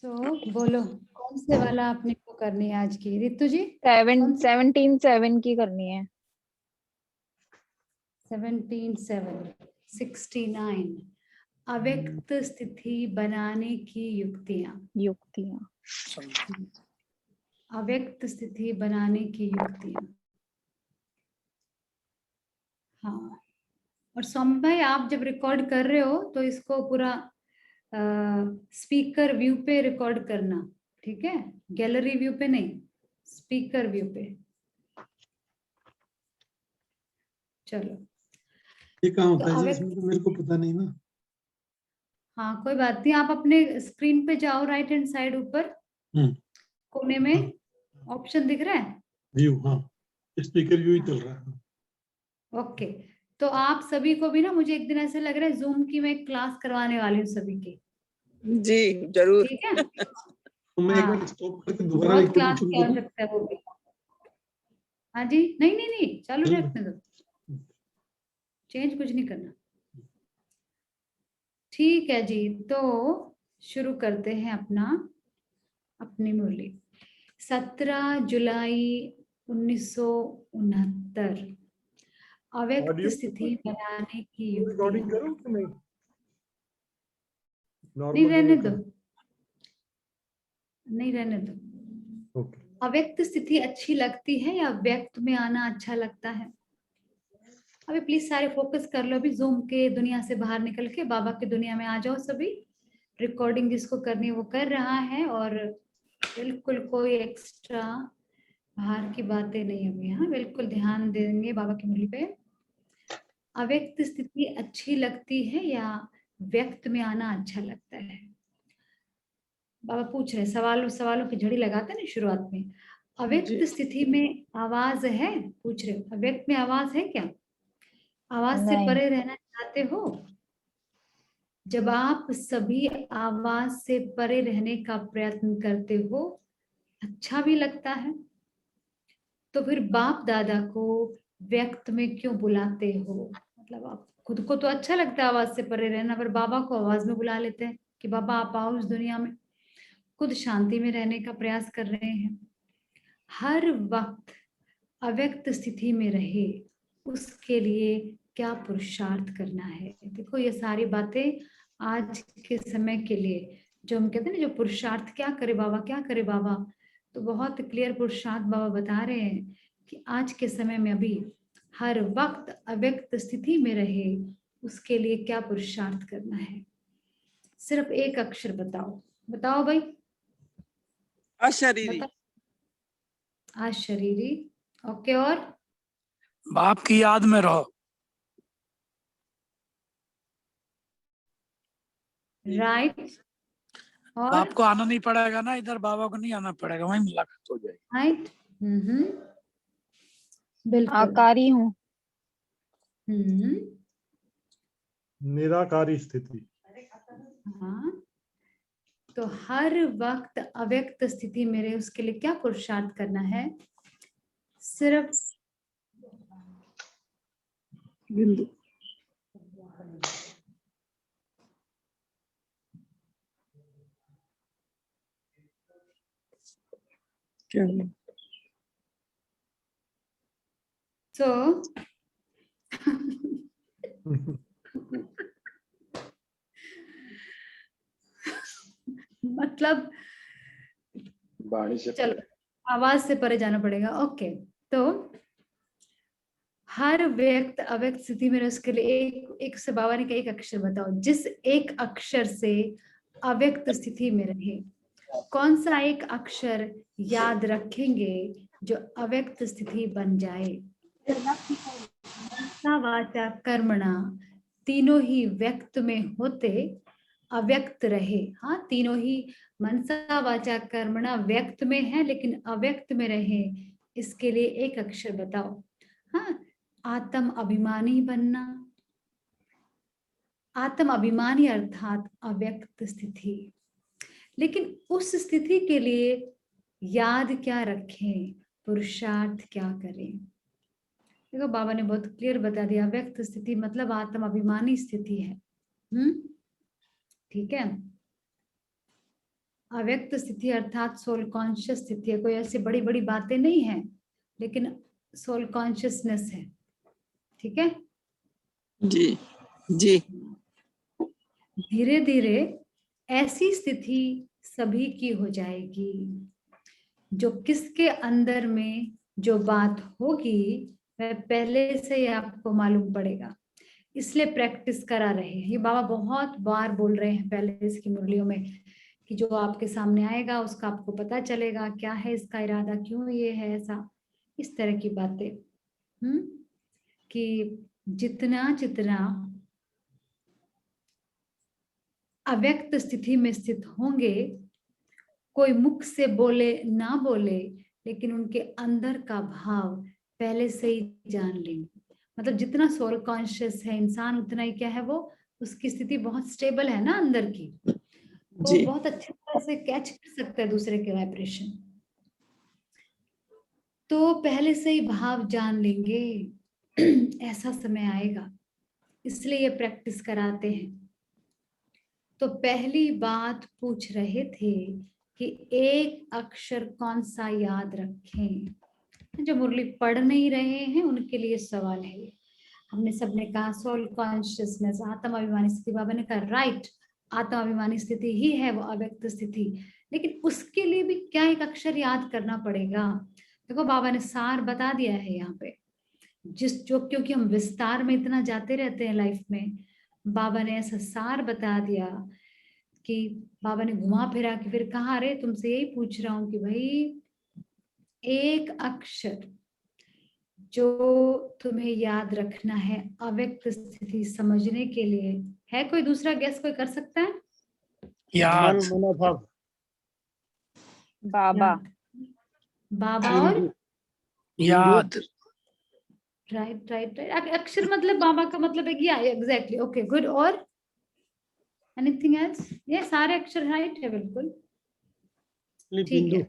बोलो कौन से वाला आपने को करनी है आज की, रितु जी? 17 की करनी है। 17 अव्यक्त स्थिति बनाने की युक्तियां। अव्यक्त स्थिति बनाने की युक्तियां। हाँ, और सौम्य भाई आप जब रिकॉर्ड कर रहे हो तो इसको पूरा स्पीकर व्यू पे रिकॉर्ड करना, ठीक है? गैलरी व्यू पे नहीं, स्पीकर व्यू पे। चलो, ये कहाँ होता है जी? अव्यक्त, इसमें तो मेरे को पता नहीं ना। हाँ कोई बात नहीं, आप अपने स्क्रीन पे जाओ, राइट हैंड साइड ऊपर कोने में ऑप्शन दिख रहा है, व्यू। हाँ, स्पीकर व्यू ही चल रहा है। ओके। तो आप सभी को भी ना, मुझे एक दिन ऐसे लग रहा है जूम की मैं क्लास करवाने वाली हूँ सभी की। जी जरूर। ठीक है। तो मैं एक बार स्टॉप करके दोबारा बहुत एक क्लास शुरू की करूं? आवश्यकता है वो भी। हाँ जी, नहीं नहीं नहीं, चालू रखने दो, चेंज कुछ नहीं करना। ठीक है जी, तो शुरू करते हैं अपनी मुरली। 17 जुलाई 1969 अव्यक्त स्थिति बनाने की रिकॉर्डिंग युक्तियां। करूं कि नहीं? नहीं रहने दो, नॉर्मल नहीं रहने दो। ओके। अव्यक्त स्थिति अच्छी लगती है या व्यक्त में आना अच्छा लगता है? अभी प्लीज सारे फोकस कर लो, अभी जूम के दुनिया से बाहर निकल के बाबा की दुनिया में आ जाओ सभी। रिकॉर्डिंग जिसको करनी है वो कर रहा है, और बिल्कुल कोई एक्स्ट्रा बाहर की बातें नहीं होंगी। हाँ, बिल्कुल ध्यान देंगे बाबा की मुरली पे। अव्यक्त स्थिति अच्छी लगती है या व्यक्त में आना अच्छा लगता है? बाबा पूछ रहे, सवालों की झड़ी लगाते हैं ना शुरुआत में। अव्यक्त स्थिति में आवाज है, पूछ रहे हो अव्यक्त में आवाज है क्या? आवाज से नहीं। परे रहना चाहते हो? जब आप सभी आवाज से परे रहने का प्रयत्न करते हो, अच्छा भी लगता है, तो फिर बाप दादा को व्यक्त में क्यों बुलाते हो? मतलब आप खुद को तो अच्छा लगता है आवाज से परे रहना, पर बाबा को आवाज में बुला लेते हैं कि बाबा आप आओ इस दुनिया में। खुद शांति में रहने का प्रयास कर रहे हैं। हर वक्त अव्यक्त स्थिति में रहे, उसके लिए क्या पुरुषार्थ करना है? देखो ये सारी बातें आज के समय के लिए, जो हम कहते हैं ना, जो पुरुषार्थ क्या करे बाबा, क्या करे बाबा, तो बहुत क्लियर पुरुषार्थ बाबा बता रहे हैं कि आज के समय में अभी हर वक्त अव्यक्त स्थिति में रहे, उसके लिए क्या पुरुषार्थ करना है? सिर्फ एक अक्षर बताओ, बताओ भाई। अशरीरी। अशरीरी, ओके। और बाप की याद में रहो। राइट। और बाप को आना नहीं पड़ेगा ना, इधर बाबा को नहीं आना पड़ेगा, वहीं मुलाकात हो जाएगी। राइट। बिल्कुल। आकारी हूँ। निराकारी स्थिति। हाँ, तो हर वक्त अव्यक्त स्थिति में रहे, उसके लिए क्या पुरुषार्थ करना है? सिर्फ बिंदु। क्या तो मतलब चलो आवाज से परे जाना पड़ेगा। ओके, तो हर व्यक्त अव्यक्त स्थिति में रहे, उसके लिए एक से बाबा ने कहा एक अक्षर बताओ, जिस एक अक्षर से अव्यक्त स्थिति में रहे। कौन सा एक अक्षर याद रखेंगे जो अव्यक्त स्थिति बन जाए? मनसा वाचा कर्मणा, तीनों ही व्यक्त में होते अव्यक्त रहे। हाँ, तीनों ही मनसा वाचा कर्मणा व्यक्त में है लेकिन अव्यक्त में रहे, इसके लिए एक अक्षर बताओ। हाँ, आत्म अभिमानी बनना। आत्म अभिमानी अर्थात अव्यक्त स्थिति। लेकिन उस स्थिति के लिए याद क्या रखें, पुरुषार्थ क्या करें? देखो बाबा ने बहुत क्लियर बता दिया, व्यक्त स्थिति मतलब आत्म अभिमानी स्थिति है। ठीक है। अव्यक्त स्थिति अर्थात सोल कॉन्शियस स्थिति है। कोई ऐसी बड़ी बड़ी बातें नहीं है, लेकिन सोल कॉन्शियसनेस है। ठीक है। जी जी धीरे धीरे ऐसी स्थिति सभी की हो जाएगी। जो किसके अंदर में जो बात होगी वह पहले से ही आपको मालूम पड़ेगा, इसलिए प्रैक्टिस करा रहे हैं। ये बाबा बहुत बार बोल रहे हैं पहले इसकी मुरलियों में कि जो आपके सामने आएगा उसका आपको पता चलेगा क्या है इसका इरादा, क्यों ये है ऐसा, इस तरह की बातें। कि जितना जितना अव्यक्त स्थिति में स्थित होंगे, कोई मुख से बोले ना बोले, लेकिन उनके अंदर का भाव पहले से ही जान लेंगे। मतलब जितना सोल कॉन्शियस है इंसान, उतना ही क्या है वो, उसकी स्थिति बहुत स्टेबल है ना अंदर की, वो जी बहुत अच्छी तरह से कैच कर सकता है दूसरे के वाइब्रेशन। तो पहले से ही भाव जान लेंगे। ऐसा समय आएगा, इसलिए ये प्रैक्टिस कराते हैं। तो पहली बात पूछ रहे थे कि एक अक्षर कौन सा याद रखें। जो मुरली पढ़ नहीं रहे हैं उनके लिए सवाल है ये। हमने सबने कहा सोल कॉन्शियसनेस, आत्म अभिमानी स्थिति। बाबा ने कहा राइट, आत्म अभिमानी स्थिति ही है वो अव्यक्त स्थिति, लेकिन उसके लिए भी क्या एक अक्षर याद करना पड़ेगा। देखो बाबा ने सार बता दिया है यहाँ पे, क्योंकि हम विस्तार में इतना जाते रहते हैं लाइफ में, बाबा ने ऐसा सार बता दिया कि बाबा ने घुमा फिरा के फिर कहा, अरे तुमसे यही पूछ रहा हूं कि भाई एक अक्षर जो तुम्हें याद रखना है अव्यक्त स्थिति समझने के लिए, है कोई दूसरा गैस कोई कर सकता है? याद। मनोभाव। बाबा। बाबा और याद। Right right right. अक्षर मतलब बाबा का मतलब है कि एग्जैक्टली, ओके गुड। और एनीथिंग एल्स? ये सारे अक्षर राइट है, बिल्कुल ठीक है।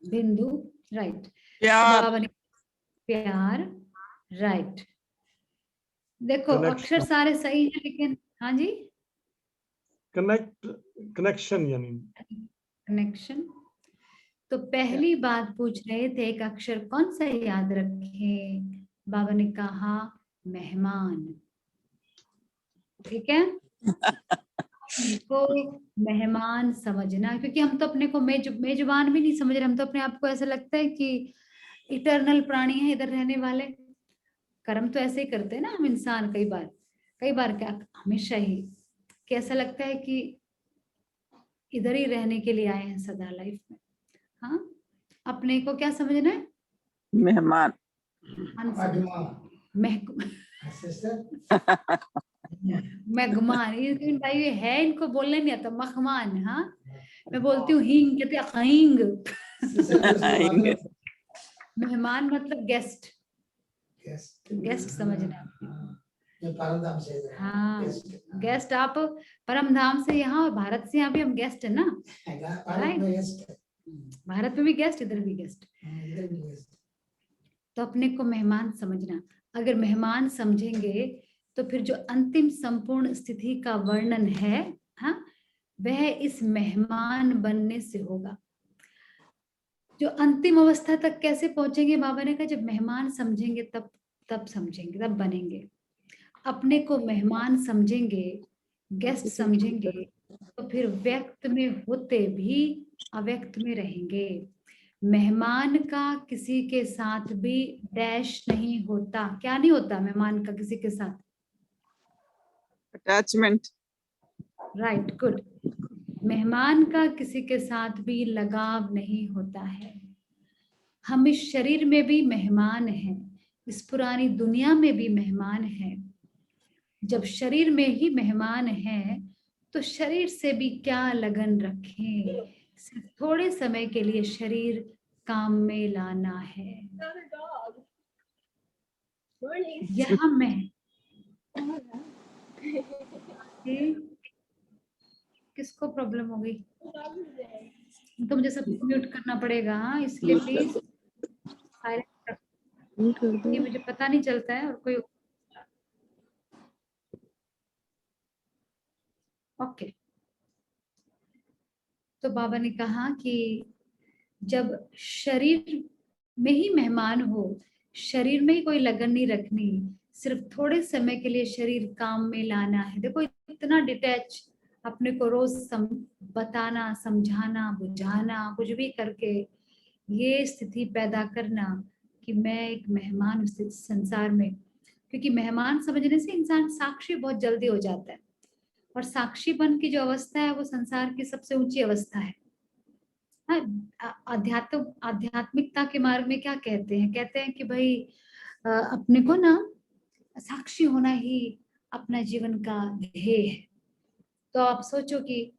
बिंदु राइट। प्यार बाबा ने प्यार राइट। देखो अक्षर सारे सही है, लेकिन हाँ जी कनेक्शन यानी कनेक्शन। तो पहली बात पूछ रहे थे एक अक्षर कौन सा याद रखें। बाबा ने कहा मेहमान। ठीक है। को मेहमान समझना, क्योंकि हम तो अपने को मेजबान भी नहीं समझ रहे। हम तो अपने आप को ऐसा लगता है कि इटर्नल प्राणी है, इधर रहने वाले। कर्म तो ऐसे ही करते हैं ना हम इंसान। कई बार क्या हमेशा ही कैसा लगता है कि इधर ही रहने के लिए आए हैं सदा लाइफ में। हाँ, अपने को क्या समझना है? मेहमान मेहमान। ये भाई ये है, इनको बोलने नहीं आता। मेहमान। हाँ, मैं बोलती हूँ हींग, कहते हैं हींग। मेहमान मतलब गेस्ट। गेस्ट समझना है। हाँ, गेस्ट। आप परम धाम से यहाँ और भारत से यहाँ भी हम गेस्ट है ना, राइट? भारत में भी गेस्ट, इधर भी गेस्ट। तो अपने को मेहमान समझना। अगर मेहमान समझेंगे तो फिर जो अंतिम संपूर्ण स्थिति का वर्णन है, हाँ, वह इस मेहमान बनने से होगा। जो अंतिम अवस्था तक कैसे पहुंचेंगे, बाबा ने कहा जब मेहमान समझेंगे तब समझेंगे, तब बनेंगे। अपने को मेहमान समझेंगे, गेस्ट समझेंगे, तो फिर व्यक्त में होते भी अव्यक्त में रहेंगे। मेहमान का किसी के साथ भी डैश नहीं होता। क्या नहीं होता मेहमान का किसी के साथ? अटैचमेंट। Right, good. मेहमान का किसी के साथ भी लगाव नहीं होता है। हम इस शरीर में भी मेहमान हैं, इस पुरानी दुनिया में भी मेहमान हैं। जब शरीर में ही मेहमान हैं तो शरीर से भी क्या लगन रखें। सिर्फ थोड़े समय के लिए शरीर काम में लाना है। यहाँ मैं किसको प्रॉब्लम हो गई? तो मुझे सब म्यूट करना पड़ेगा, इसलिए प्लीज साइलेंट। ये मुझे पता नहीं चलता है और कोई। ओके, तो बाबा ने कहा कि जब शरीर में ही मेहमान हो, शरीर में ही कोई लगन नहीं रखनी, सिर्फ थोड़े समय के लिए शरीर काम में लाना है। देखो इतना डिटैच अपने को रोज बताना, समझाना, बुझाना, कुछ भी करके ये स्थिति पैदा करना कि मैं एक मेहमान हूँ इस संसार में। क्योंकि मेहमान समझने से इंसान साक्षी बहुत जल्दी हो जाता है, और साक्षीपन की जो अवस्था है वो संसार की सबसे ऊंची अवस्था है। आध्यात्मिकता के मार्ग में क्या कहते हैं? कहते हैं कि भाई अपने को ना साक्षी होना ही अपना जीवन का ध्येय है। तो आप सोचो कि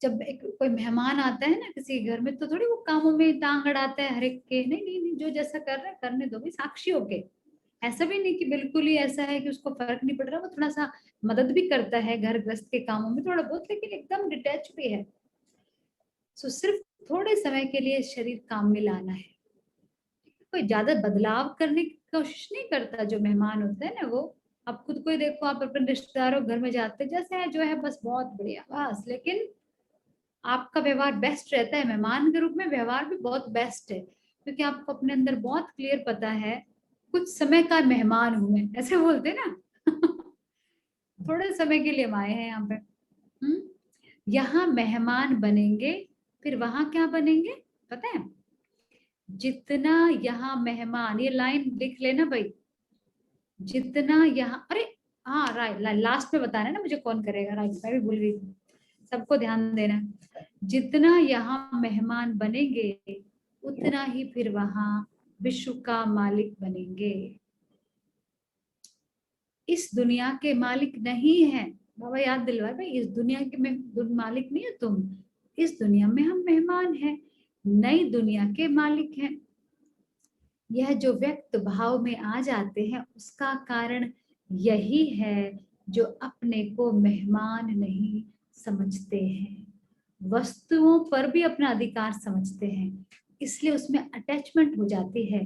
जब एक कोई मेहमान आता है ना किसी घर में, तो थोड़ी वो कामों में टांग अड़ाता है हर एक के, नहीं नहीं नहीं, जो जैसा कर रहा है करने दो भाई, साक्षी होके। ऐसा भी नहीं कि बिल्कुल ही ऐसा है कि उसको फर्क नहीं पड़ रहा, वो थोड़ा सा मदद भी करता है घर गृहस्थ के कामों में थोड़ा बहुत, लेकिन एकदम डिटैच भी है। सो सिर्फ थोड़े समय के लिए शरीर काम में लाना है, कोई ज्यादा बदलाव करने की कोशिश नहीं करता जो मेहमान होता है ना वो। आप खुद को ही देखो, आप अपने रिश्तेदारों घर में जाते जैसे है जो है बस बहुत बढ़िया बस, लेकिन आपका व्यवहार बेस्ट रहता है। मेहमान के रूप में व्यवहार भी बहुत बेस्ट है, क्योंकि आपको अपने अंदर बहुत क्लियर पता है कुछ समय का मेहमान हूं मैं, ऐसे बोलते ना थोड़े समय के लिए हम आए हैं यहाँ पे। यहाँ मेहमान बनेंगे, फिर वहां क्या बनेंगे पता है? जितना यहाँ मेहमान, ये लाइन लिख लेना भाई, जितना यहाँ, अरे हाँ राइट, लास्ट में बताना ना मुझे कौन करेगा, राइट मैं भी भूल गई थी, सबको ध्यान देना। जितना यहाँ मेहमान बनेंगे उतना ही फिर वहां विश्व का मालिक बनेंगे। इस दुनिया के मालिक नहीं है, बाबा याद दिलवा भाई, इस दुनिया के मालिक नहीं है तुम, इस दुनिया में हम मेहमान हैं, नई दुनिया के मालिक हैं। यह जो व्यक्त भाव में आ जाते हैं उसका कारण यही है जो अपने को मेहमान नहीं समझते हैं, वस्तुओं पर भी अपना अधिकार समझते हैं, इसलिए उसमें अटैचमेंट हो जाती है।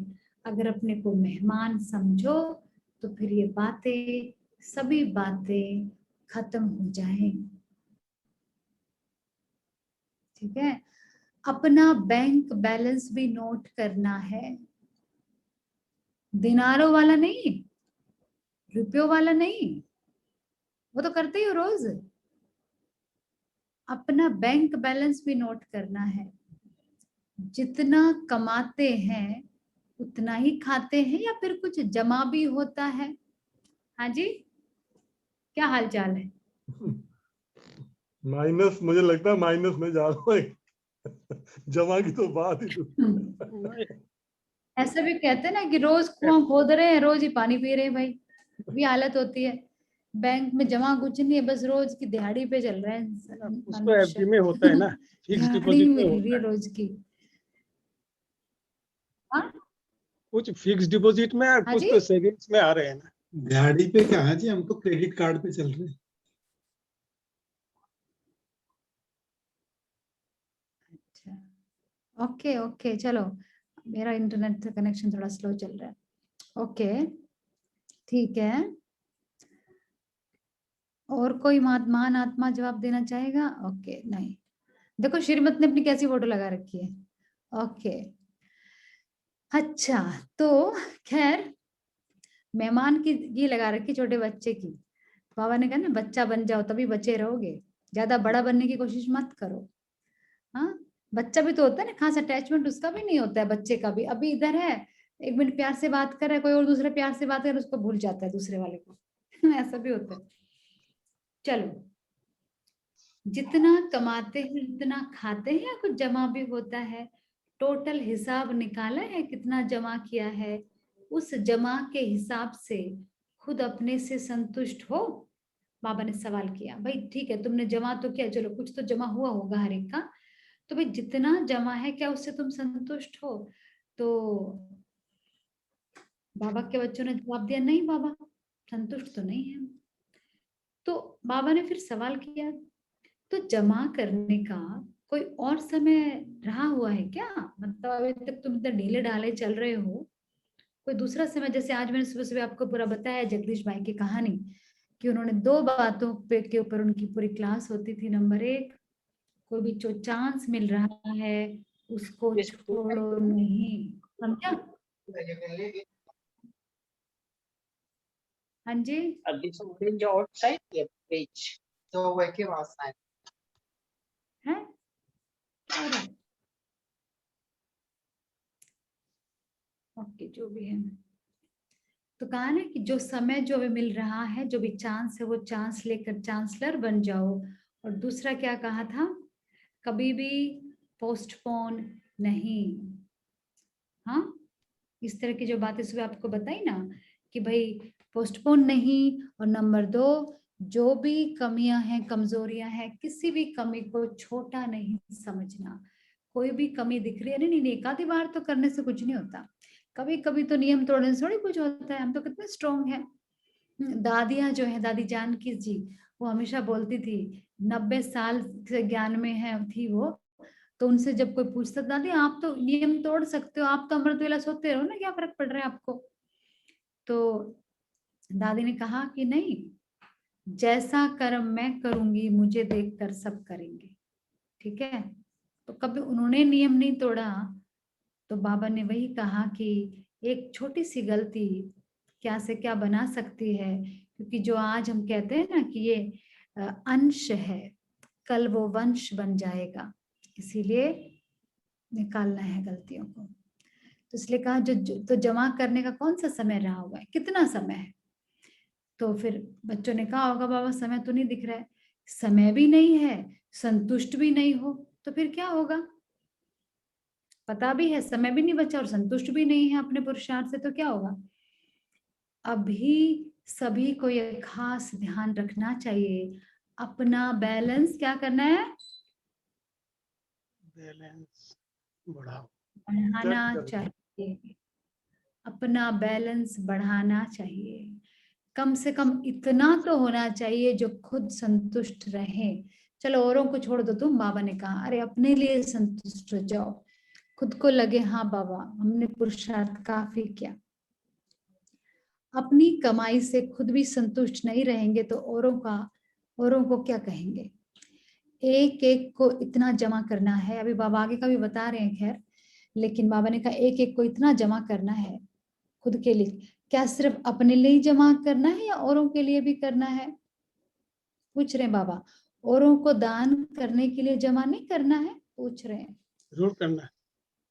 अगर अपने को मेहमान समझो तो फिर ये बातें, सभी बातें खत्म हो जाएं। ठीक है, अपना बैंक बैलेंस भी नोट करना है, दिनारों वाला नहीं, रुपयों वाला नहीं, वो तो करते ही हो रोज। अपना बैंक बैलेंस भी नोट करना है, जितना कमाते हैं उतना ही खाते हैं या फिर कुछ जमा भी होता है? हाँ जी, क्या हाल चाल है? माइनस, मुझे लगता है माइनस में जा रहा है जमा की तो बात ही ऐसा भी कहते हैं ना कि रोज कुआं खोद रहे हैं, रोज ही पानी पी रहे हैं भाई, भी हालत होती है। बैंक में जमा कुछ नहीं है, बस रोज की दिहाड़ी पे चल रहे हैं। उसको एफडी में होता है ना, फिक्स डिपॉजिट में मिल रही होता है है, रोज की। हाँ कुछ फिक्स डिपॉजिट में और हाँ कुछ जी, तो सेविंग्स में आ रहे हैं ना। दिहाड़ी पे क्या है जी, हम तो क्रेडिट कार्ड पे चल रहे हैं। अच्छा ओके ओके, चलो मेरा इंटरनेट से कनेक्शन थोड़ा स्लो चल रहा है। ओके ठीक है, और कोई महान आत्मा जवाब देना चाहेगा? ओके नहीं, देखो श्रीमत ने अपनी कैसी फोटो लगा रखी है। ओके अच्छा, तो खैर मेहमान की ये लगा रखी छोटे बच्चे की, बाबा ने कहा ना बच्चा बन जाओ तभी बचे रहोगे, ज्यादा बड़ा बनने की कोशिश मत करो। हाँ, बच्चा भी तो होता है ना, खास अटैचमेंट उसका भी नहीं होता है, बच्चे का भी। अभी इधर है, एक मिनट प्यार से बात कर रहा है, कोई और दूसरे प्यार से बात कर, उसको भूल जाता है दूसरे वाले को ऐसा भी होता है। चलो, जितना कमाते हैं उतना खाते हैं या कुछ जमा भी होता है? टोटल हिसाब निकाला है कितना जमा किया है? उस जमा के हिसाब से खुद अपने से संतुष्ट हो? बाबा ने सवाल किया। भाई ठीक है, तुमने जमा तो किया, चलो कुछ तो जमा हुआ होगा हर एक का, तो भाई जितना जमा है क्या उससे तुम संतुष्ट हो? तो बाबा के बच्चों ने जवाब दिया, नहीं बाबा, संतुष्ट तो नहीं है। तो बाबा ने फिर सवाल किया, तो जमा करने का कोई और समय रहा हुआ है क्या? मतलब अभी तक तुम इतने ढीले ढाले चल रहे हो, कोई दूसरा समय? जैसे आज मैंने सुबह सुबह आपको पूरा बताया जगदीश भाई की कहानी, कि उन्होंने 2 बातों पे के ऊपर उनकी पूरी क्लास होती थी। नंबर 1, कोई भी जो चांस मिल रहा है उसको छोड़ो नहीं, समझा? हाँ जी, है अरे ओके, जो भी है। तो कहा ना कि जो समय जो भी मिल रहा है, जो भी चांस है, वो चांस लेकर चांसलर बन जाओ। और दूसरा क्या कहा था? कभी भी पोस्टपोन नहीं। हाँ, इस तरह की जो बातें सुबह आपको बताई ना कि भाई पोस्टपोन नहीं। और नंबर 2, जो भी कमियां हैं, कमजोरियां हैं, किसी भी कमी को छोटा नहीं समझना। कोई भी कमी दिख रही है, नहीं नहीं, एक आधी बार तो करने से कुछ नहीं होता, कभी कभी तो नियम तोड़ने से थोड़ी कुछ होता है। हम तो कितने स्ट्रोंग हैं। दादियां जो है, दादी जानकी जी, वो हमेशा बोलती थी, 90 साल से ज्ञान में है थी वो, तो उनसे जब कोई पूछता, दादी आप तो नियम तोड़ सकते हो, आप तो अमृत वेला सोते रहो ना, क्या फर्क पड़ रहा है आपको? तो दादी ने कहा कि नहीं, जैसा कर्म मैं करूंगी मुझे देखकर सब करेंगे, ठीक है? तो कभी उन्होंने नियम नहीं तोड़ा। तो बाबा ने वही कहा कि एक छोटी सी गलती क्या से क्या बना सकती है, क्योंकि जो आज हम कहते हैं ना कि ये अंश है, कल वो वंश बन जाएगा, इसीलिए निकालना है गलतियों को। तो इसलिए कहा तो जमा करने का कौन सा समय रहा हुआ है, कितना समय है? तो फिर बच्चों ने कहा होगा, बाबा समय तो नहीं दिख रहा है। समय भी नहीं है, संतुष्ट भी नहीं हो, तो फिर क्या होगा? पता भी है समय भी नहीं बचा और संतुष्ट भी नहीं है अपने पुरुषार्थ से, तो क्या होगा? अभी सभी को ये खास ध्यान रखना चाहिए, अपना बैलेंस क्या करना है? बैलेंस बढ़ाओ। बढ़ाना Check करें। चाहिए, अपना बैलेंस बढ़ाना चाहिए। कम से कम इतना तो होना चाहिए जो खुद संतुष्ट रहे। चलो औरों को छोड़ दो, तुम, बाबा ने कहा अरे अपने लिए संतुष्ट हो जाओ, खुद को लगे हाँ बाबा हमने पुरुषार्थ काफी किया। अपनी कमाई से खुद भी संतुष्ट नहीं रहेंगे तो औरों को क्या कहेंगे? एक एक को इतना जमा करना है, अभी बाबा आगे का भी बता रहे हैं खैर, लेकिन बाबा ने कहा एक एक को इतना जमा करना है खुद के लिए। क्या सिर्फ अपने लिए जमा करना है या औरों के लिए भी करना है? पूछ रहे हैं बाबा। औरों को दान करने के लिए जमा नहीं करना है, पूछ रहे हैं। जरूर करना है।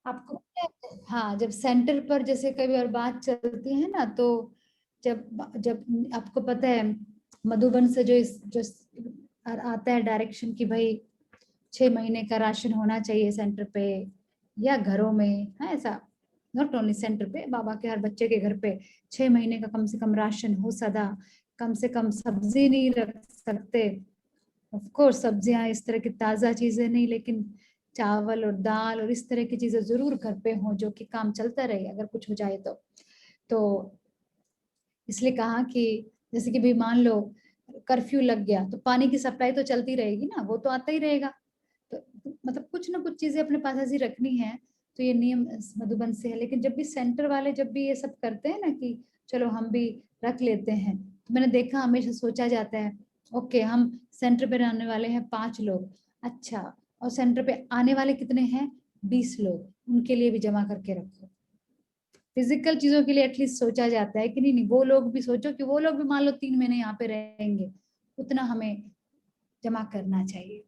आपको पता है, हाँ, जब सेंटर पर जैसे कभी और बात चलती है ना, तो जब जब आपको पता है मधुबन से जो आता है डायरेक्शन कि भाई 6 महीने का राशन होना चाहिए सेंटर पे या घरों में, है ऐसा, नॉट ओनली सेंटर पे, बाबा के हर बच्चे के घर पे 6 महीने का कम से कम राशन हो, सदा कम से कम सब्जी नहीं रख सकते, ऑफ कोर्स सब्जियां इस तरह की ताजा चीजें नहीं, लेकिन चावल और दाल और इस तरह की चीजें जरूर घर पे हो जो कि काम चलता रहे अगर कुछ हो जाए तो इसलिए कहा कि जैसे कि भी मान लो कर्फ्यू लग गया तो पानी की सप्लाई तो चलती रहेगी ना, वो तो आता ही रहेगा। तो मतलब कुछ ना कुछ चीजें अपने पास ऐसी रखनी है। तो ये नियम मधुबन से है, लेकिन जब भी सेंटर वाले जब भी ये सब करते हैं ना कि चलो हम भी रख लेते हैं, तो मैंने देखा हमेशा सोचा जाता है ओके हम सेंटर पे रहने वाले हैं 5 लोग, अच्छा, और सेंटर पे आने वाले कितने हैं? 20 लोग, उनके लिए भी जमा करके रखो। फिजिकल चीजों के लिए एटलीस्ट सोचा जाता है कि नहीं नहीं, वो लोग भी सोचो कि वो लोग भी मान लो 3 महीने यहाँ पे रहेंगे, उतना हमें जमा करना चाहिए।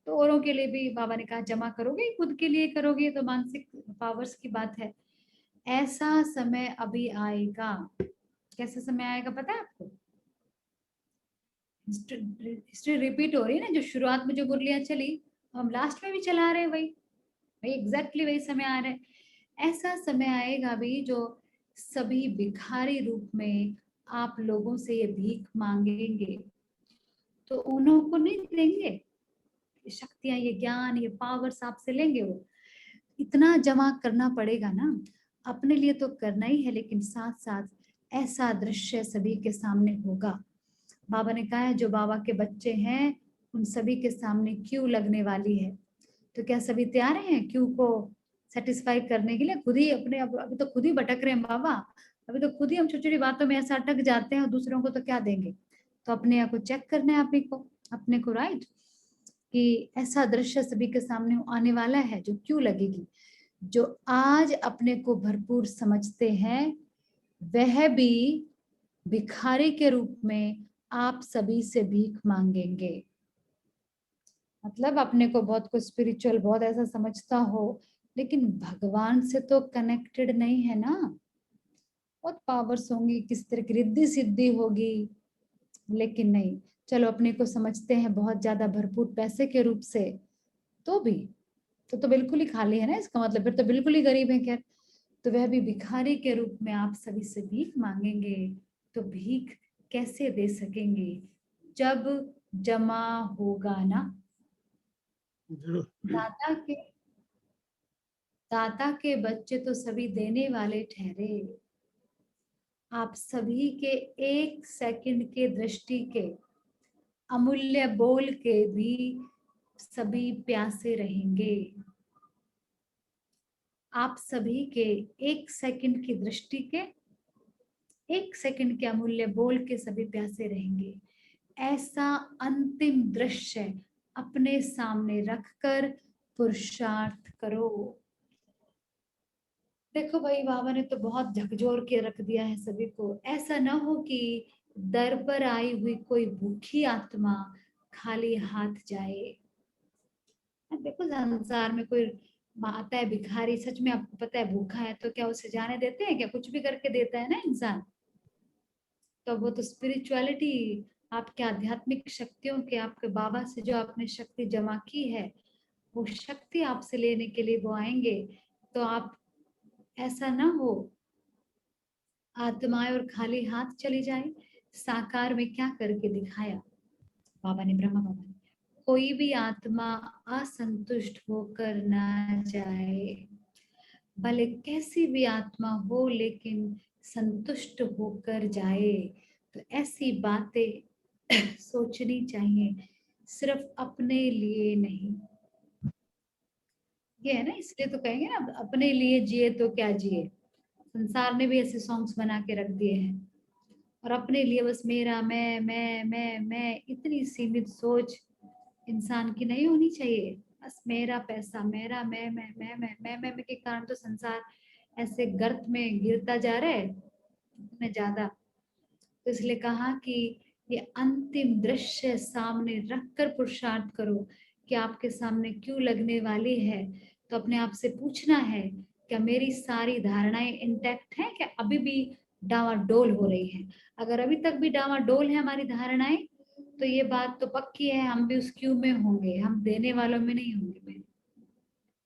तो औरों के लिए भी बाबा ने कहा जमा करोगे, खुद के लिए करोगे तो मानसिक पावर्स की बात है। ऐसा समय अभी आएगा, कैसा समय आएगा पता है आपको? हिस्ट्री रिपीट हो रही है ना, जो शुरुआत में जो मुरलियां चली हम लास्ट में भी चला रहे हैं, वही एग्जैक्टली वही समय आ रहा है। ऐसा समय आएगा भी जो सभी भिखारी रूप में आप लोगों से ये भीख मांगेंगे तो उन्हों को नहीं देंगे, ये शक्तियां, ये ज्ञान, ये पावर्स आपसे लेंगे। वो इतना जमा करना पड़ेगा ना, अपने लिए तो करना ही है, लेकिन साथ साथ ऐसा दृश्य सभी के सामने होगा। बाबा ने कहा है जो बाबा के बच्चे हैं उन सभी के सामने क्यू लगने वाली है, तो क्या सभी तैयार हैं क्यू को सेटिस्फाई करने के लिए? खुद ही अपने अभी तो खुद ही भटक रहे हैं बाबा, अभी तो खुद ही हम छोटी छोटी बातों में ऐसा अटक जाते हैं और दूसरों को तो क्या देंगे। तो अपने आप को चेक करना है, अपने को, राइट। कि ऐसा दृश्य सभी के सामने आने वाला है जो क्यों लगेगी। जो आज अपने को भरपूर समझते हैं वह भी भिखारी के रूप में आप सभी से भीख मांगेंगे। मतलब अपने को बहुत कुछ स्पिरिचुअल बहुत ऐसा समझता हो, लेकिन भगवान से तो कनेक्टेड नहीं है ना। बहुत पावर्स होंगी, किस तरह की रिद्धि सिद्धि होगी, लेकिन नहीं। चलो अपने को समझते हैं बहुत ज्यादा भरपूर पैसे के रूप से, तो भी तो बिल्कुल ही खाली है ना, इसका मतलब फिर तो बिल्कुल ही गरीब है। खैर, तो वह भी भिखारी के रूप में आप सभी से भीख मांगेंगे। तो भीख कैसे दे सकेंगे जब जमा होगा ना। जरूर। दाता के बच्चे तो सभी देने वाले ठहरे। आप सभी के एक सेकंड के दृष्टि के अमूल्य बोल के भी सभी प्यासे रहेंगे। आप सभी के एक सेकंड की दृष्टि के, एक सेकंड के अमूल्य बोल के सभी प्यासे रहेंगे। ऐसा अंतिम दृश्य अपने सामने रखकर पुरुषार्थ करो। देखो भाई, बाबा ने तो बहुत झकझोर के रख दिया है सभी को। ऐसा ना हो कि दर पर आई हुई कोई भूखी आत्मा खाली हाथ जाए। देखो संसार में कोई आता है भिखारी, सच में आपको पता है भूखा है, तो क्या उसे जाने देते हैं क्या? कुछ भी करके देता है ना इंसान। तो वो तो स्पिरिचुअलिटी, आपके आध्यात्मिक शक्तियों के, आपके बाबा से जो आपने शक्ति जमा की है, वो शक्ति आपसे लेने के लिए वो आएंगे। तो आप ऐसा ना हो आत्माएं और खाली हाथ चली जाए। साकार में क्या करके दिखाया बाबा ने, ब्रह्मा बाबा ने, कोई भी आत्मा असंतुष्ट होकर ना जाए। भले कैसी भी आत्मा हो, लेकिन संतुष्ट होकर जाए। तो ऐसी बातें सोचनी चाहिए, सिर्फ अपने लिए नहीं। ये है ना, इसलिए तो कहेंगे ना, अपने लिए जिए तो क्या जिए। संसार ने भी ऐसे सॉन्ग्स बना के रख दिए हैं, और अपने लिए बस मेरा मैं, इतनी सीमित सोच इंसान की नहीं होनी चाहिए। बस मेरा पैसा, मेरा मैं के कारण तो संसार ऐसे गर्त में गिरता जा रहा है इतने ज्यादा। तो इसलिए कहा कि ये अंतिम दृश्य सामने रखकर पुरुषार्थ करो कि आपके सामने क्यों लगने वाली है। तो अपने आप से पूछना है, क्या मेरी सारी धारणाएं इंटैक्ट हैं, क्या अभी भी डावाडोल हो रही है? अगर अभी तक भी डावाडोल है हमारी धारणाएं, तो ये बात तो पक्की है, हम भी उस क्यू में होंगे, हम देने वालों में नहीं होंगे।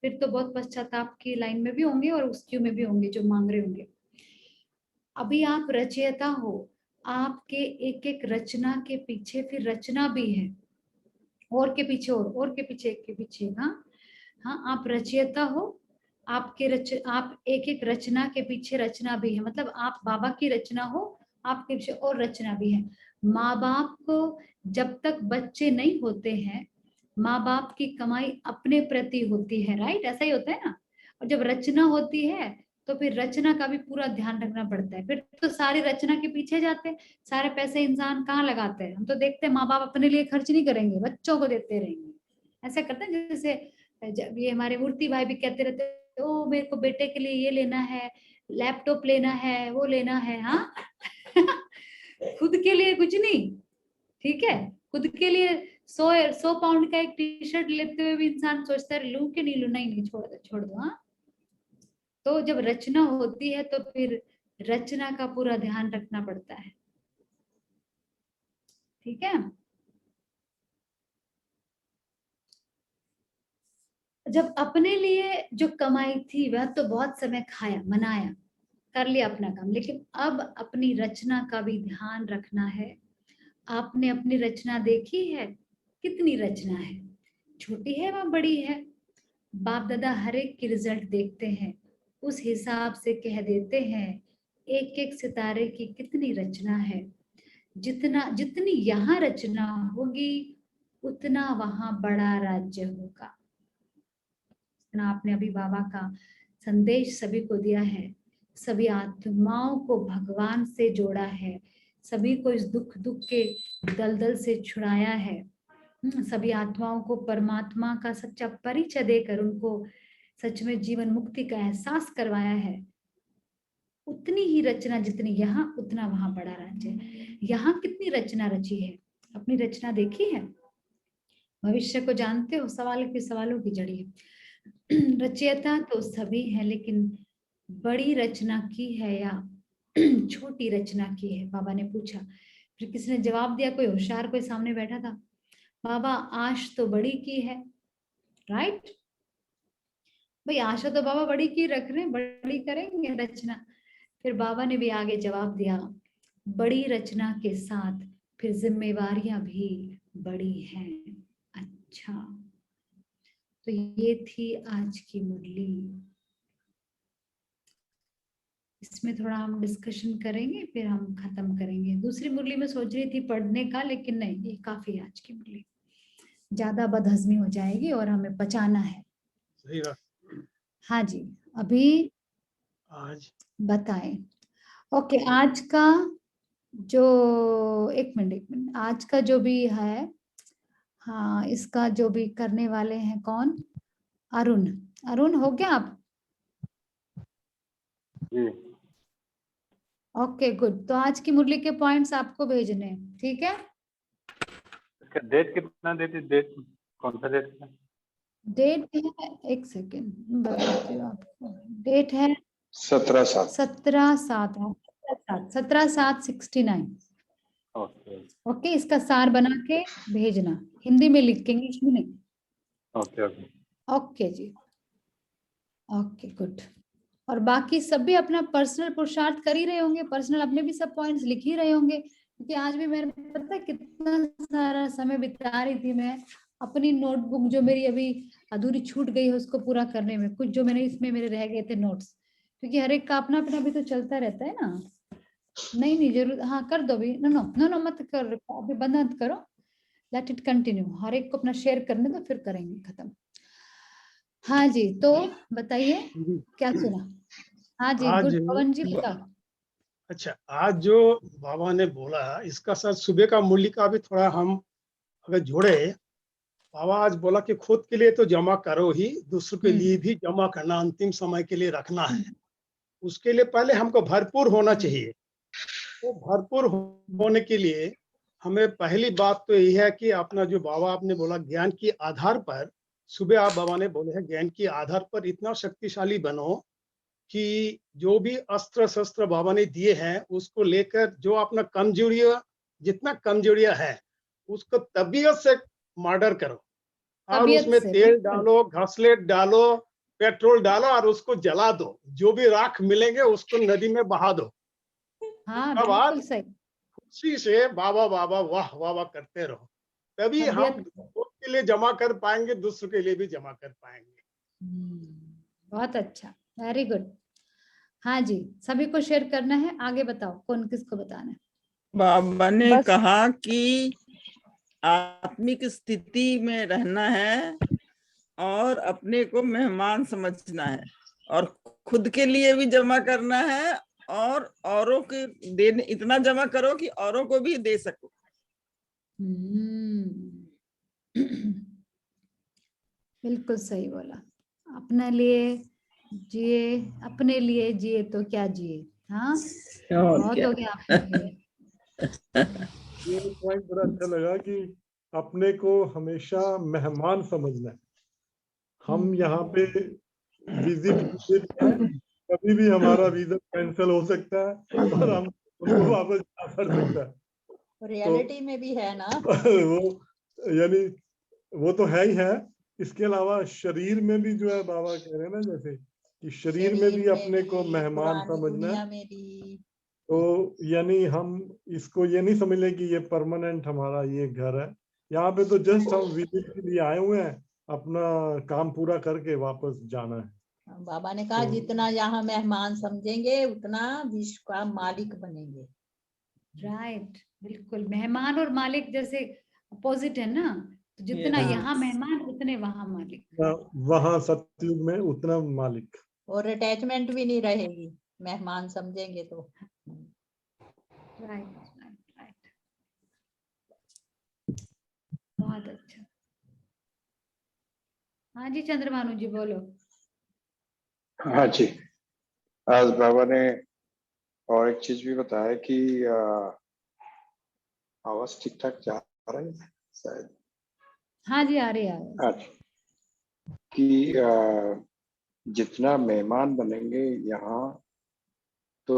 फिर तो बहुत पश्चाताप की लाइन में भी होंगे और उस क्यू में भी होंगे जो मांग रहे होंगे। अभी आप रचयिता हो, आपके एक एक रचना के पीछे फिर रचना भी है, और के पीछे और के पीछे, एक के पीछे। हाँ, आप रचयिता हो, आप एक एक रचना के पीछे रचना भी है। मतलब आप बाबा की रचना हो, आपके पीछे और रचना भी है। माँ बाप को जब तक बच्चे नहीं होते हैं, माँ बाप की कमाई अपने प्रति होती है, राइट? ऐसा ही होता है ना। और जब रचना होती है तो फिर रचना का भी पूरा ध्यान रखना पड़ता है। फिर तो सारी रचना के पीछे जाते हैं, सारे पैसे इंसान कहाँ लगाते हैं? हम तो देखते हैं माँ बाप अपने लिए खर्च नहीं करेंगे, बच्चों को देते रहेंगे। ऐसे करते हैं। जैसे जब ये हमारे मूर्ति भाई भी कहते रहते हैं, ओ मेरे को बेटे के लिए ये लेना है, लैपटॉप लेना है, वो लेना है। हाँ खुद के लिए कुछ नहीं, ठीक है। खुद के लिए 100 पाउंड का एक टी शर्ट लेते हुए भी इंसान सोचता है लूं कि नहीं लूं, नहीं छोड़ दो। हाँ, तो जब रचना होती है तो फिर रचना का पूरा ध्यान रखना पड़ता है, ठीक है। जब अपने लिए जो कमाई थी वह तो बहुत समय खाया, मनाया, कर लिया अपना काम, लेकिन अब अपनी रचना का भी ध्यान रखना है। आपने अपनी रचना देखी है? कितनी रचना है, छोटी है व बड़ी है? बाप दादा हर एक की रिजल्ट देखते हैं, उस हिसाब से कह देते हैं एक एक सितारे की कितनी रचना है। जितनी यहाँ रचना होगी उतना वहां बड़ा राज्य होगा। आपने अभी बाबा का संदेश सभी को दिया है, सभी आत्माओं को भगवान से जोड़ा है, सभी को इस दुख के दलदल से छुड़ाया है। सभी आत्माओं को परमात्मा का सच्चा परिचय देकर उनको सच में जीवन मुक्ति का एहसास करवाया है। उतनी ही रचना जितनी यहाँ उतना वहां बड़ा राज्य है। यहाँ कितनी रचना रची है, अपनी रचना देखी है? भविष्य को जानते हो? सवाल के सवालों की जड़ी है। रचयिता तो सभी है, लेकिन बड़ी रचना की है या छोटी रचना की है? बाबा ने पूछा। फिर किसने जवाब दिया? कोई होशियार कोई सामने बैठा था। बाबा आश तो बड़ी की है, राइट भाई, आशा तो बाबा बड़ी की रख रहे हैं, बड़ी करेंगे रचना। फिर बाबा ने भी आगे जवाब दिया, बड़ी रचना के साथ फिर जिम्मेवारियां भी बड़ी हैं। अच्छा, तो ये थी आज की मुरली। इसमें थोड़ा हम डिस्कशन करेंगे, फिर हम खत्म करेंगे। दूसरी मुरली में सोच रही थी पढ़ने का, लेकिन नहीं, ये काफी आज की मुरली, ज्यादा बदहजमी हो जाएगी और हमें पचाना है। सही बात। हाँ जी, अभी आज बताएं। ओके, आज का जो एक मिनट आज का जो भी है, हाँ, इसका जो भी करने वाले हैं कौन? अरुण। अरुण हो गया आप? जी। Okay good. तो आज की मुरली के पॉइंट्स आपको भेजने हैं, ठीक है? इसका डेट कितना देती? डेट कौन सा डेट है? डेट है, एक सेकेंड बताती हूँ आपको। डेट है 17/7। 17/7/69। ओके ओके, इसका सार बना के भेजना, हिंदी में लिख के, इंग्लिश में नहीं। Okay okay. ओके जी, ओके गुड। और बाकी सब भी अपना पर्सनल पुरुषार्थ कर ही रहे होंगे, पर्सनल अपने भी सब पॉइंट्स लिख ही रहे होंगे, क्योंकि आज भी मैंने पता है कितना सारा समय बिता रही थी मैं अपनी नोटबुक, जो मेरी अभी अधूरी छूट गई है उसको पूरा करने में। कुछ जो मैंने इसमें मेरे रह गए थे नोट्स, क्योंकि हर एक का अपना अपना भी तो चलता रहता है ना। नहीं नहीं जरूर, हाँ कर दो भी। नो नो नो नो मत कर, अभी बंद मत करो, लेट इट कंटिन्यू। हर एक को अपना शेयर करने दो, फिर करेंगे खत्म। हाँ जी, तो बताइए क्या सुना? हाँ जी आज गुड, पवन जी बताओ। अच्छा, आज जो बाबा ने बोला इसका साथ सुबह का मुरली का भी थोड़ा हम अगर जोड़े। बाबा आज बोला कि खुद के लिए तो जमा करो ही, दूसरों के लिए भी जमा करना, अंतिम समय के लिए रखना है। उसके लिए पहले हमको भरपूर होना चाहिए। तो भरपूर होने के लिए हमें पहली बात तो यही है कि अपना जो बाबा आपने बोला ज्ञान के आधार पर, सुबह आप बाबा ने बोले हैं ज्ञान के आधार पर इतना शक्तिशाली बनो कि जो भी अस्त्र शस्त्र बाबा ने दिए हैं उसको लेकर जो अपना कमजोरियां, जितना कमजोरियां है उसको तबीयत से मर्डर करो, और तबीयत उसमें से, तेल बिल्कुल। डालो, घासलेट डालो, पेट्रोल डालो और उसको जला दो। जो भी राख मिलेंगे उसको नदी में बहा दो। हाँ अब आज बिल्कुल सही। खुशी से बाबा बाबा वाह वाह वाह करते रहो, तभी हम तबीयत, खुद के लिए जमा कर पाएंगे, दूसरों के लिए भी जमा कर पाएंगे। बहुत अच्छा, वेरी गुड। हाँ जी, सभी को शेयर करना है। आगे बताओ कौन किसको बताना है। बाबा ने बस कहा कि आत्मिक स्थिति में रहना है और अपने को मेहमान समझना है और खुद के लिए भी जमा करना है और औरों के देने, इतना जमा करो कि औरों को भी दे सको। बिल्कुल सही बोला। अपने लिए जिए, अपने लिए जिए तो क्या जिए। हाँ, और बहुत क्या। हो गया आपके लिए। ये पॉइंट बड़ा अच्छा लगा कि अपने को हमेशा मेहमान समझना है। हम यहाँ पे विजिट है, कभी भी हमारा वीजा कैंसिल हो सकता है और हम उसको वापस जा सकता है। रियलिटी में भी है ना। वो यानी वो तो है ही है। इसके अलावा शरीर में भी जो है बाबा कह रहे हैं ना, जैसे कि शरीर में भी अपने को मेहमान समझना है। में भी तो यानी हम इसको ये नहीं समझ लें कि ये परमानेंट हमारा ये घर है। यहाँ पे तो जस्ट हम विजिट के लिए आए हुए हैं, अपना काम पूरा करके वापस जाना है। बाबा ने कहा जितना यहाँ मेहमान समझेंगे उतना विश्व का मालिक बनेंगे। राइट, बिल्कुल। मेहमान और मालिक जैसे अपोजिट है ना, तो जितना यहाँ मेहमान उतने वहां मालिक। वहां सतयुग में उतना मालिक। और अटैचमेंट भी नहीं रहेगी मेहमान समझेंगे तो। राइट राइट राइट, बहुत अच्छा। हाँ जी चंद्रभानु जी बोलो। हाँ जी, आज बाबा ने और एक चीज भी बताया कि आवाज ठीक ठाक जा रही है शायद। हाँ जी आ रही है। आज कि जितना मेहमान बनेंगे यहाँ तो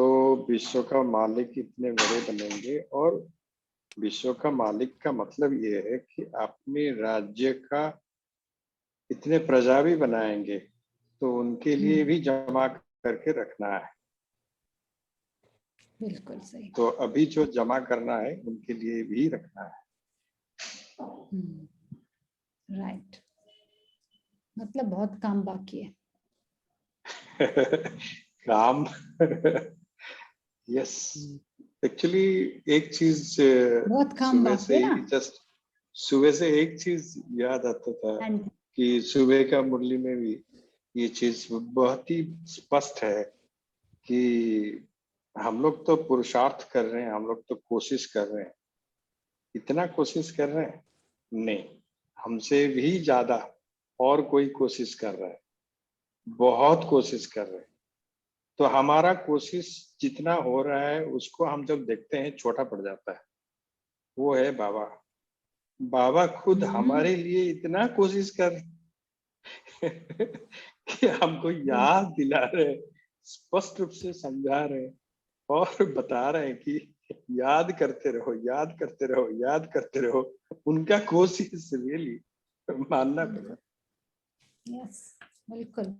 विश्व का मालिक इतने बड़े बनेंगे। और विश्व का मालिक का मतलब ये है कि अपने राज्य का इतने प्रजा भी बनाएंगे तो उनके लिए भी जमा करके रखना है। बिल्कुल सही। तो अभी जो जमा करना है उनके लिए भी रखना है। राइट, मतलब बहुत काम बाकी है। काम यस, एक्चुअली एक चीज बहुत काम सुबह बाकी से है ही ना। जस्ट सुबह से एक चीज याद आता था हाँ जी। कि सुबह का मुरली में भी ये चीज बहुत ही स्पष्ट है कि हम लोग तो पुरुषार्थ कर रहे हैं, हम लोग तो कोशिश कर रहे हैं। इतना कोशिश कर रहे हैं नहीं, हमसे भी ज्यादा और कोई कोशिश कर रहा है, बहुत कोशिश कर रहे हैं। तो हमारा कोशिश जितना हो रहा है उसको हम जब देखते हैं छोटा पड़ जाता है। वो है बाबा। बाबा खुद हमारे लिए इतना कोशिश कर कि हमको याद दिला रहे, स्पष्ट रूप से समझा रहे और बता रहे हैं कि याद करते रहो, याद करते रहो, याद करते रहो। उनका कोशिश रियली मानना पड़ेगा। यस बिल्कुल।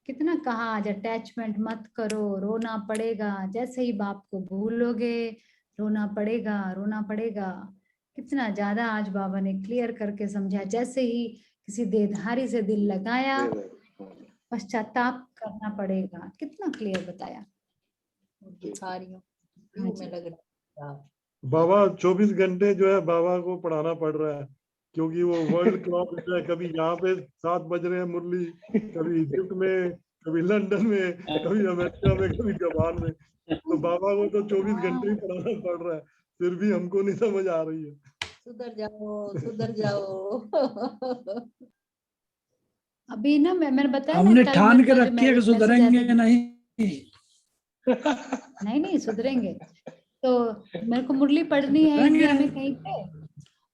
कितना कहा आज अटैचमेंट मत करो, रोना पड़ेगा। जैसे ही बाप को भूलोगे रोना पड़ेगा, रोना पड़ेगा। कितना ज्यादा आज बाबा ने क्लियर करके समझा। जैसे ही किसी देहधारी से दिल लगाया पश्चाताप करना पड़ेगा। कितना क्लियर बताया। भिखारियों हाँ में लग रहा है। बाबा 24 घंटे जो है बाबा को पढ़ाना पड़ रहा है, क्योंकि वो वर्ल्ड क्लॉक जो है, कभी यहाँ पे 7 बज रहे हैं मुरली, कभी इजिप्ट में, कभी लंदन में, कभी अमेरिका में, कभी जापान में। तो बाबा को तो 24 घंटे ही पढ़ाना पड़ रहा है, फिर भी हमको नहीं समझ आ रही है। सुधर जाओ, सुधर जाओ। अभी ना मैंने बताया ना हमने कल ठान मेरे के पास जो रखी है कि मैसेज आया सुधरेंगे था। नहीं। नहीं सुधरेंगे। तो मेरे को मुरली पढ़नी है इंडिया में कहीं पे,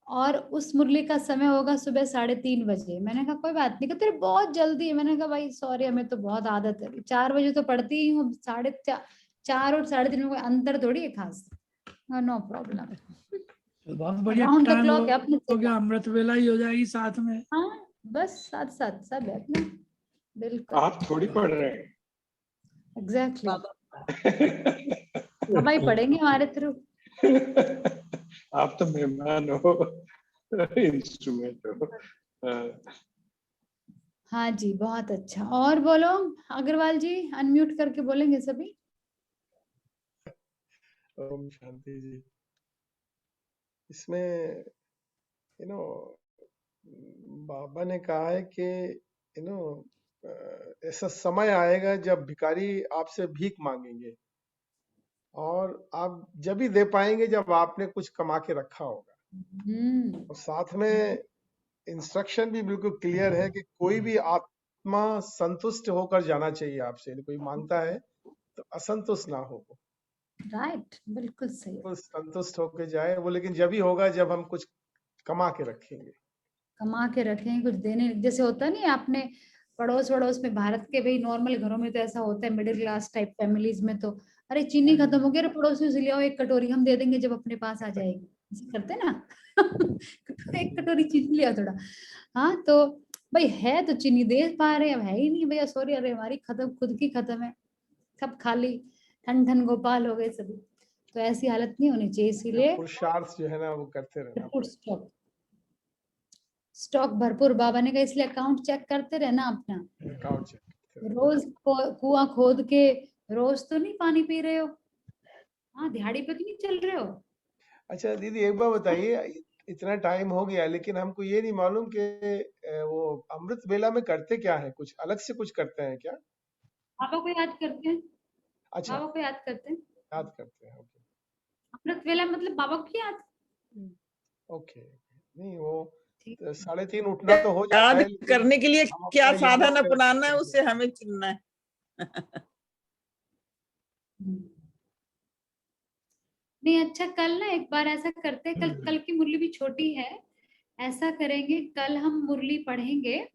और उस मुरली का समय होगा सुबह 3:30 बजे। मैंने कहा कोई बात नहीं, तेरे बहुत जल्दी है। मैंने कहा भाई सॉरी, हमें तो बहुत आदत है, 4 बजे तो पढ़ती ही हूँ। 4:30 और 3:30 में कोई अंतर थोड़ी है खास। नो प्रॉब्लम, बहुत बढ़िया राउंड द टाइम क्लॉक है अपने हो गया, अमृत वेला ही हो जाएगी साथ में। हाँ बस साथ साथ सब है अपना। बिल्कुल आप थोड़ी पढ़ रहे हैं। एग्जैक्टली। बाबा बाबा ही पढ़ेंगे हमारे थ्रू। आप तो मेहमान हो, इंस्ट्रूमेंट हो। हाँ जी बहुत अच्छा। और बोलो अग्रवाल जी, अनम्यूट करके बोलेंगे सभी। ओम शांति जी। इसमें बाबा ने कहा है कि ऐसा समय आएगा जब भिखारी आपसे भीख मांगेंगे, और आप जब ही दे पाएंगे जब आपने कुछ कमा के रखा होगा। और साथ में इंस्ट्रक्शन भी बिल्कुल क्लियर है कि कोई भी आत्मा संतुष्ट होकर जाना चाहिए आपसे। कोई मांगता है तो असंतुष्ट ना हो, राइट बिल्कुल सही। वो संतुष्ट होकर जाए वो, लेकिन जब ही होगा जब हम कुछ कमा के रखेंगे। कमा के रखें कुछ देने, जैसे होता नहीं आपने पड़ोस वड़ोस में, भारत के भाई नॉर्मल घरों में तो ऐसा होता है, मिडिल क्लास टाइप फैमिलीज में तो अरे चीनी खत्म हो गया, अरे पड़ोसियों से ले आओ 1 कटोरी, हम दे देंगे जब अपने पास आ जाएगी। ऐसे करते ना। 1 कटोरी चीनी लिया थोड़ा। हाँ तो भाई है तो चीनी दे पा रहे, अब है ही नहीं भैया सॉरी, अरे हमारी खत्म, खुद की खत्म है, सब खाली ठन ठन गोपाल हो गए सभी। तो ऐसी हालत नहीं होनी चाहिए, इसीलिए पुरुषार्थ जो है ना वो करते रहना पड़ेगा। स्टॉक भरपूर बाबा ने कहा, इसलिए अकाउंट चेक करते रहना अपना। अकाउंट चेक करते रहना। रोज कुआं खोद के रोज तो नहीं पानी पी रहे हो। हाँ दिहाड़ी पे तो नहीं चल रहे हो। अच्छा दीदी एक बार बताइए, इतना टाइम हो गया लेकिन हमको ये नहीं मालूम कि वो अमृत वेला में करते क्या है, कुछ अलग से कुछ करते हैं क्या? बाबा को याद करते हैं। अच्छा बाबा को याद करते हैं। याद करते हैं। ओके अमृत वेला मतलब बाबा को याद। ओके। नहीं वो तो 3:30 उठना तो हो जाता याद है, लेकिन करने के लिए हम क्या अपना साधन यमा अपनाना है कैसे उसे हमें चुनना है। नहीं अच्छा, कल ना एक बार ऐसा करते हैं, कल की मुरली भी छोटी है, ऐसा करेंगे कल हम मुरली पढ़ेंगे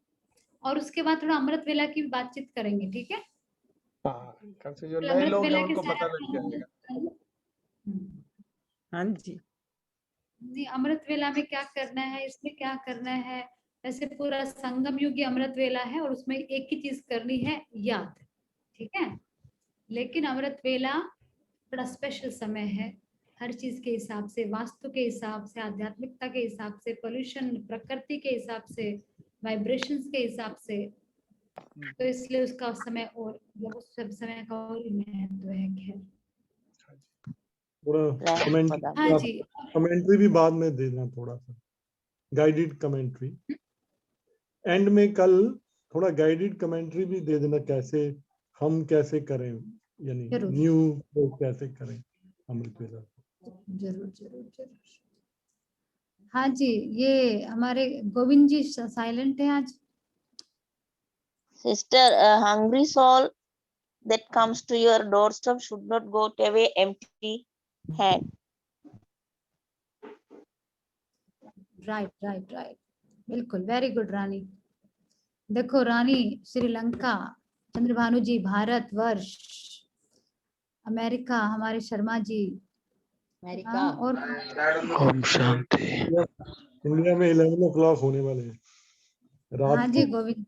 और उसके बाद थोड़ा अमृत वेला की बातचीत करेंगे, ठीक है? हाँ, कल से जो कल नए अमृत लोग हैं वेला के उनको सारे पता लग आपको जाएगा। हाँ जी। नहीं, अमृत वेला में क्या करना है, इसमें क्या करना है, वैसे पूरा संगम युगी अमृत वेला है और उसमें एक ही चीज करनी है, याद, ठीक है? लेकिन अमृत वेला बड़ा स्पेशल समय है, हर चीज के हिसाब से, वास्तु के हिसाब से, आध्यात्मिकता के हिसाब से, पोल्यूशन, प्रकृति के हिसाब से, वाइब्रेशंस के हिसाब से, तो इसलिए उसका समय और मतलब उस सब समय का और महत्व है। खैर थोड़ा हाँ जी, कमेंट्री भी बाद में देना, थोड़ा सा गाइडेड कमेंट्री एंड में कल, थोड़ा गाइडेड कमेंट्री भी दे देना, कैसे हम कैसे करें, यानी न्यू कैसे करें अमृत वेला। जरूर जरूर जरूर। हाँ जी, ये हमारे गोविंद जी साइलेंट है आज। Sister, a hungry soul that comes to your doorstep should not go away empty hand. Right right right, बिल्कुल, वेरी गुड रानी। देखो रानी, श्रीलंका, चंद्रभानु जी, भारत वर्ष, अमेरिका हमारे शर्मा जी, अमेरिका और ओम शांति। इंडिया में 11 o'clock होने वाले हैं रात हाँ जी गोविंद।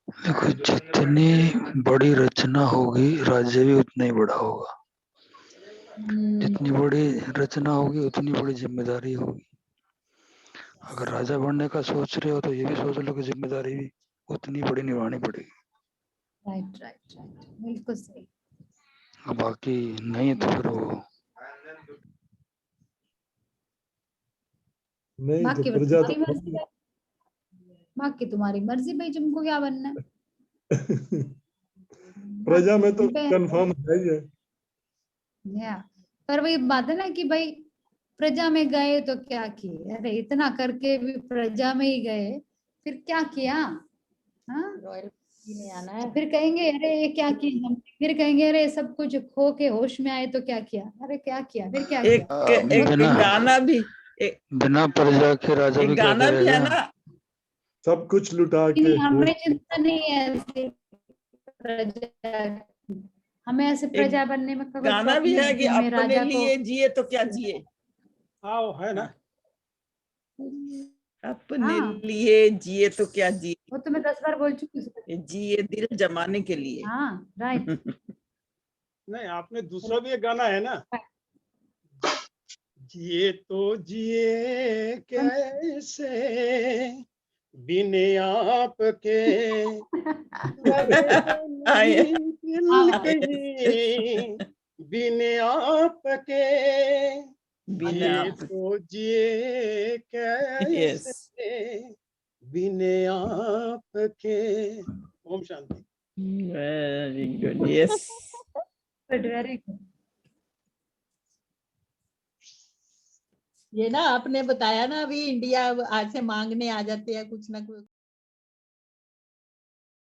देखो, जितनी बड़ी रचना होगी राज्य भी उतना ही बड़ा होगा। जितनी बड़ी रचना होगी उतनी बड़ी जिम्मेदारी होगी। अगर राजा बनने का सोच रहे हो तो ये भी सोच लो कि जिम्मेदारी भी उतनी बड़ी निभानी पड़ेगी। राइट राइट राइट, बिल्कुल सही। बाकी नहीं तो फिर वो नहीं, बाकी जो प्रजा तुम्हारी मर्जी है, बाकी तुम्हारी मर्जी भाई, तुमको क्या बनना है। प्रजा में तो कंफर्म है ही है। या पर वही बात है ना कि भाई प्रजा में गए तो क्या किए, अरे इतना करके भी प्रजा में ही गए, फिर क्या किया? हाँ, में आना है। फिर कहेंगे अरे ये क्या किया हमने, फिर कहेंगे अरे सब कुछ खो के होश में आए तो क्या किया, अरे क्या किया, फिर क्या किया? एक गाना भी, बिना प्रजा के राजा भी क्या गाना भी है करेगा। ना, सब कुछ लुटा के हमें चिंता नहीं है ऐसे प्रजा, हमें ऐसे प्रजा बनने में कोई गाना शौक भी नहीं है कि हमें अपने राजा को, लिए जिए तो क्या जिए। हाँ वो है ना, अपने लिए जिए तो क्या जिए, वो तो मैं 10 बार बोल चुकी हूँ। जिए दिल जमाने के लिए। हाँ राइट। नहीं आपने दूसरा भी एक गाना है ना, जिए तो जिए कैसे बिन आपके, दिल कहीं बिन आपके, जिए तो जिए कैसे बिन आपके। ओम शांति। Very good, yes, very good. ये ना आपने बताया ना, अभी इंडिया आज से मांगने आ जाते हैं कुछ ना कुछ।